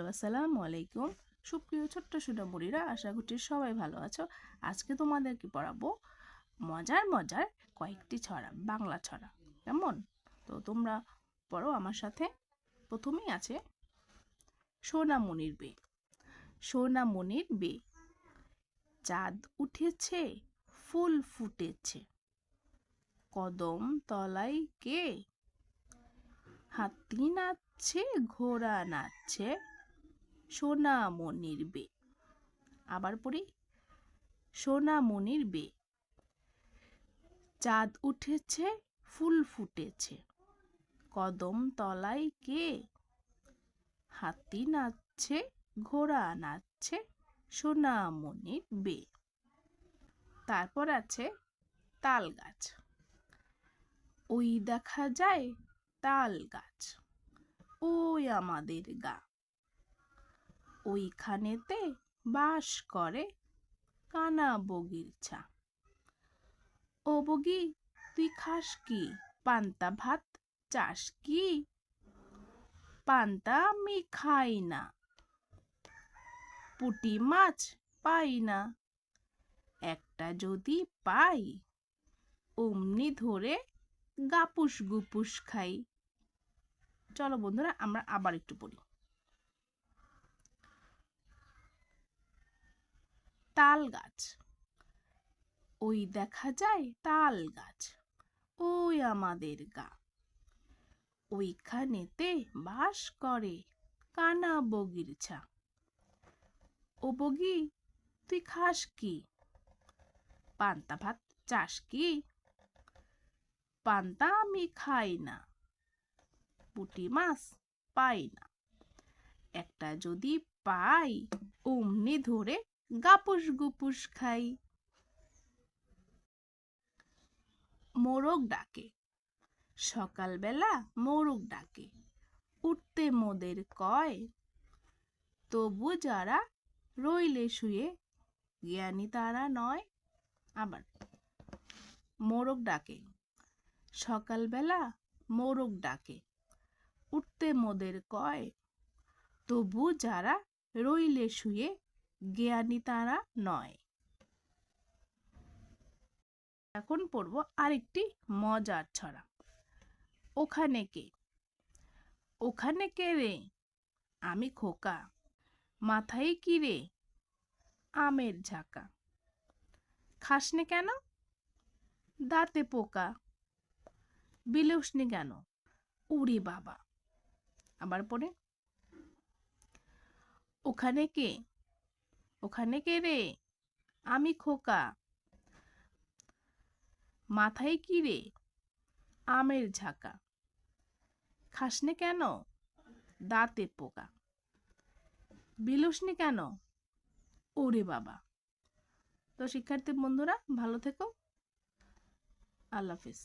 আসসালামু আলাইকুম। সুপ্রিয় ছোট্ট সোনামণিরা, আশা করছি সবাই ভালো আছো। আজকে তোমাদেরকে পড়াবো মজার মজার কয়েকটি ছড়া, বাংলা ছড়া। কেমন? তো তোমরা পড়ো আমার সাথে। প্রথমেই আছে সোনামণির বে। সোনামণির বে, চাঁদ উঠেছে, ফুল ফুটেছে, কদম তলায় কে? হাতি নাচছে, ঘোড়া নাচছে, সোনামণির বে। আবার পড়ি, সোনামণির বে, চাঁদ উঠেছে, ফুল ফুটেছে, কদম তলায় কে? হাতি নাচছে, ঘোড়া নাচছে, সোনামণির বে। তারপর আছে তাল গাছ। ওই দেখা যায় তাল গাছ, ওই আমাদের গা, ওইখানেতে বাস করে কানা বগির ছা। ও বগি, তুই খাস কি? পান্তা ভাত চাস কি? পান্তা আমি খাই না, পুঁটি মাছ পাই না, একটা যদি পাই অমনি ধরে গাপুস গুপুস খাই। চলো বন্ধুরা, আমরা আবার একটু পড়ি। তাল গাছ, ওই দেখা যায় তাল গাছ, ওই আমাদের গা, ওইখানেতে বাস করে কানা বগির ছা। ও বগি, তুই খাস কি? পান্তা ভাত চাস কি? পান্তা আমি খাই না, পুঁটি মাছ পাই না, একটা যদি পাই অমনি ধরে গাপুস গুপুস খাই। মোরগ ডাকে, সকালবেলা মোরগ ডাকে, উঠতে মোদের কয়, তবু যারা রইলে শুয়ে জ্ঞানী তারা নয়। আবার, মোরগ ডাকে, সকালবেলা মোরগ ডাকে, উঠতে মোদের কয়, তবু যারা রইলে শুয়ে জ্ঞানী তারা নয়। এখন পড়ব আরেকটি মজার ছড়া। ওখানে কে? ওখানে কে রে? আমি খোকা, মাথায় কি রে? আমের ঝাঁকা, খাসনে কেন? দাঁতে পোকা, বিলসনি কেন? উড়ি বাবা। আবার পড়ে, ওখানে কে? ওখানে কে রে? আমি খোকা, মাথায় কি রে? আমের ঝাঁকা, খাসনে কেন? দাঁতে পোকা, বিলসনি কেন? ওরে বাবা। তো শিক্ষার্থী বন্ধুরা, ভালো থেকো। আল্লাহ হাফিজ।